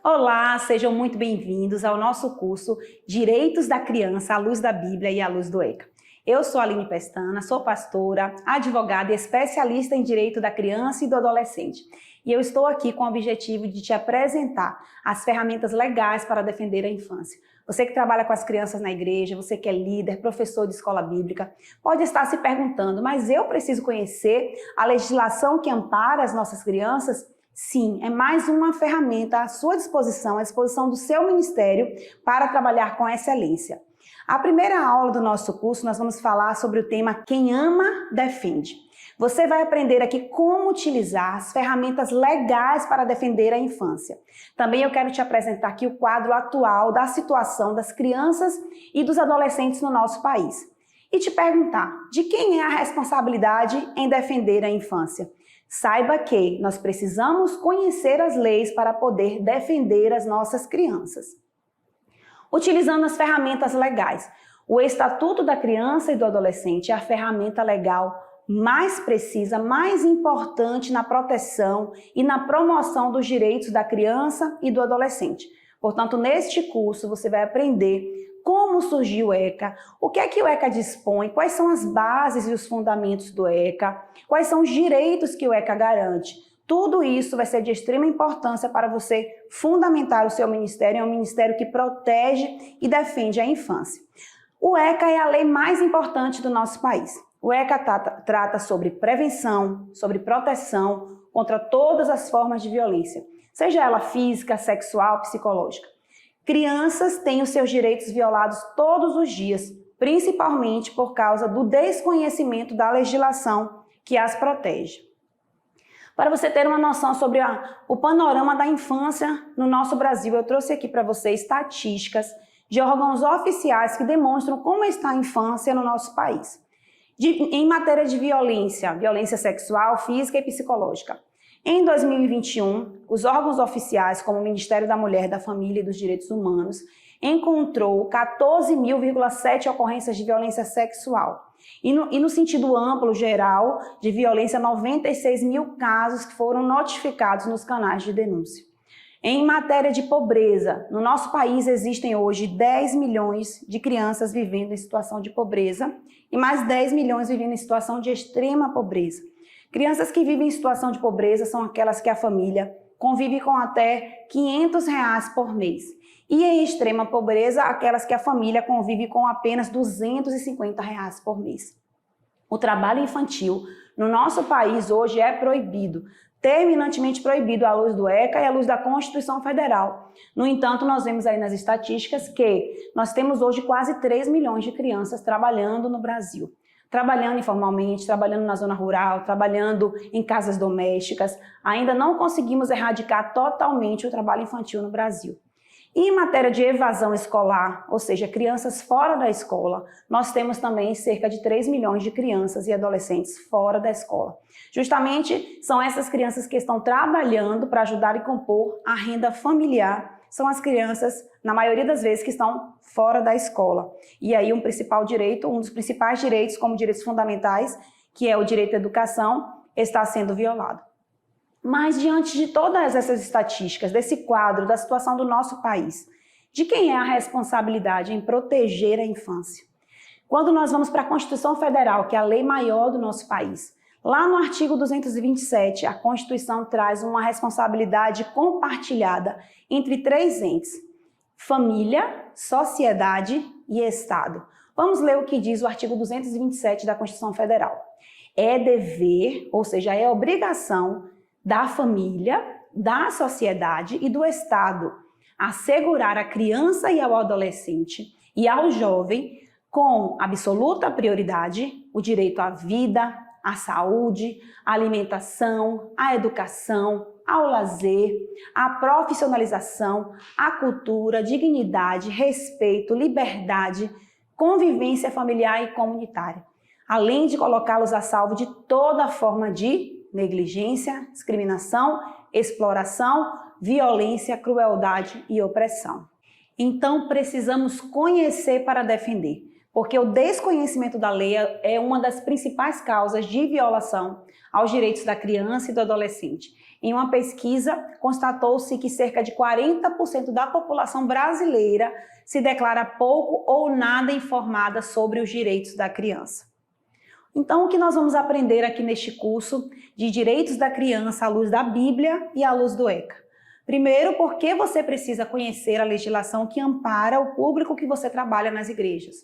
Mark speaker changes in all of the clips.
Speaker 1: Olá, sejam muito bem-vindos ao nosso curso Direitos da Criança à Luz da Bíblia e à Luz do ECA. Eu sou a Aline Pestana, sou pastora, advogada e especialista em Direito da Criança e do Adolescente. E eu estou aqui com o objetivo de te apresentar as ferramentas legais para defender a infância. Você que trabalha com as crianças na igreja, você que é líder, professor de escola bíblica, pode estar se perguntando, mas eu preciso conhecer a legislação que ampara as nossas crianças? Sim, é mais uma ferramenta à sua disposição, à disposição do seu ministério para trabalhar com excelência. A primeira aula do nosso curso nós vamos falar sobre o tema Quem Ama, Defende. Você vai aprender aqui como utilizar as ferramentas legais para defender a infância. Também eu quero te apresentar aqui o quadro atual da situação das crianças e dos adolescentes no nosso país. E te perguntar, de quem é a responsabilidade em defender a infância? Saiba que nós precisamos conhecer as leis para poder defender as nossas crianças. Utilizando as ferramentas legais. O Estatuto da Criança e do Adolescente é a ferramenta legal mais precisa, mais importante na proteção e na promoção dos direitos da criança e do adolescente. Portanto, neste curso você vai aprender como surgiu o ECA, o que é que o ECA dispõe, quais são as bases e os fundamentos do ECA, quais são os direitos que o ECA garante. Tudo isso vai ser de extrema importância para você fundamentar o seu ministério, é um ministério que protege e defende a infância. O ECA é a lei mais importante do nosso país. O ECA trata sobre prevenção, sobre proteção contra todas as formas de violência, seja ela física, sexual, psicológica. Crianças têm os seus direitos violados todos os dias, principalmente por causa do desconhecimento da legislação que as protege. Para você ter uma noção sobre o panorama da infância no nosso Brasil, eu trouxe aqui para você estatísticas de órgãos oficiais que demonstram como está a infância no nosso país. Em matéria de violência sexual, física e psicológica. Em 2021, os órgãos oficiais, como o Ministério da Mulher, da Família e dos Direitos Humanos, encontrou 14.000,7 ocorrências de violência sexual. E no sentido amplo, geral, de violência, 96 mil casos que foram notificados nos canais de denúncia. Em matéria de pobreza, no nosso país existem hoje 10 milhões de crianças vivendo em situação de pobreza e mais 10 milhões vivendo em situação de extrema pobreza. Crianças que vivem em situação de pobreza são aquelas que a família convive com até R$500 por mês. E em extrema pobreza, aquelas que a família convive com apenas R$250 por mês. O trabalho infantil no nosso país hoje é proibido, terminantemente proibido à luz do ECA e à luz da Constituição Federal. No entanto, nós vemos aí nas estatísticas que nós temos hoje quase 3 milhões de crianças trabalhando no Brasil. Trabalhando informalmente, trabalhando na zona rural, trabalhando em casas domésticas. Ainda não conseguimos erradicar totalmente o trabalho infantil no Brasil. E em matéria de evasão escolar, ou seja, crianças fora da escola, nós temos também cerca de 3 milhões de crianças e adolescentes fora da escola. Justamente são essas crianças que estão trabalhando para ajudar e compor a renda familiar. São as crianças, na maioria das vezes, que estão fora da escola. E aí um dos principais direitos, como direitos fundamentais, que é o direito à educação, está sendo violado. Mas diante de todas essas estatísticas, desse quadro, da situação do nosso país, de quem é a responsabilidade em proteger a infância? Quando nós vamos para a Constituição Federal, que é a lei maior do nosso país, lá no artigo 227, a Constituição traz uma responsabilidade compartilhada entre 3 entes: família, sociedade e Estado. Vamos ler o que diz o artigo 227 da Constituição Federal. É dever, ou seja, é obrigação da família, da sociedade e do Estado assegurar à criança e ao adolescente e ao jovem com absoluta prioridade o direito à vida, à saúde, à alimentação, à educação, ao lazer, à profissionalização, à cultura, dignidade, respeito, liberdade, convivência familiar e comunitária, além de colocá-los a salvo de toda forma de negligência, discriminação, exploração, violência, crueldade e opressão. Então precisamos conhecer para defender. porque o desconhecimento da lei é uma das principais causas de violação aos direitos da criança e do adolescente. Em uma pesquisa, constatou-se que cerca de 40% da população brasileira se declara pouco ou nada informada sobre os direitos da criança. Então, o que nós vamos aprender aqui neste curso de Direitos da Criança à luz da Bíblia e à luz do ECA? Primeiro, por que você precisa conhecer a legislação que ampara o público que você trabalha nas igrejas.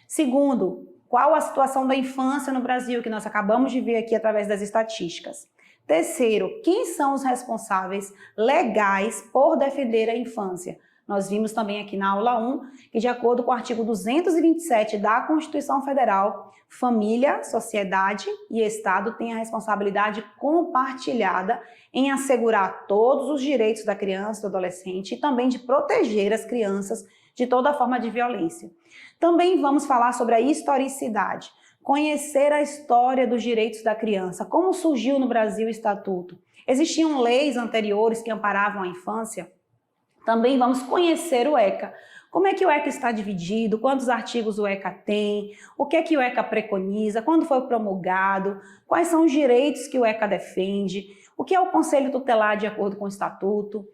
Speaker 1: Segundo, qual a situação da infância no Brasil, que nós acabamos de ver aqui através das estatísticas. Terceiro, quem são os responsáveis legais por defender a infância? Nós vimos também aqui na aula 1 que, de acordo com o artigo 227 da Constituição Federal, família, sociedade e Estado têm a responsabilidade compartilhada em assegurar todos os direitos da criança e do adolescente e também de proteger as crianças de toda forma de violência. Também vamos falar sobre a historicidade, conhecer a história dos direitos da criança, como surgiu no Brasil o Estatuto. Existiam leis anteriores que amparavam a infância? Também vamos conhecer o ECA. Como é que o ECA está dividido, quantos artigos o ECA tem, o que é que o ECA preconiza, quando foi promulgado, quais são os direitos que o ECA defende, o que é o Conselho Tutelar de acordo com o Estatuto.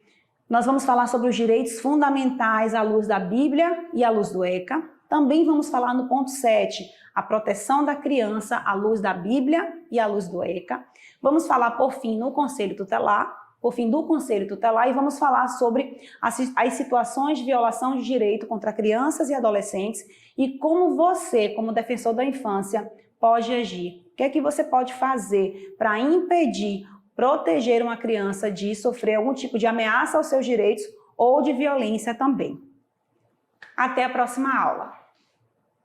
Speaker 1: Nós vamos falar sobre os direitos fundamentais à luz da Bíblia e à luz do ECA. Também vamos falar no ponto 7, a proteção da criança à luz da Bíblia e à luz do ECA. Vamos falar, por fim, no Conselho Tutelar, e vamos falar sobre as situações de violação de direito contra crianças e adolescentes e como você, como defensor da infância, pode agir. O que é que você pode fazer para impedir, proteger uma criança de sofrer algum tipo de ameaça aos seus direitos ou de violência também. Até a próxima aula.